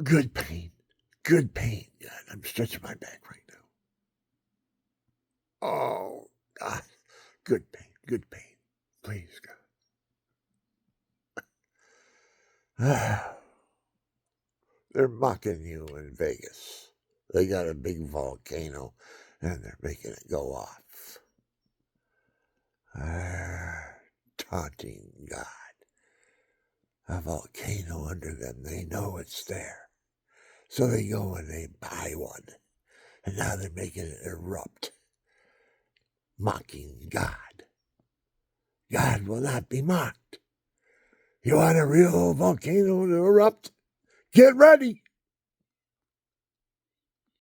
Good pain. Good pain. God, I'm stretching my back right now. Oh, God. Good pain. Good pain. Please, God. They're mocking you in Vegas. They got a big volcano, and they're making it go off. Taunting God. A volcano under them. They know it's there. So they go and they buy one. And now they're making it erupt. Mocking God. God will not be mocked. You want a real volcano to erupt? Get ready.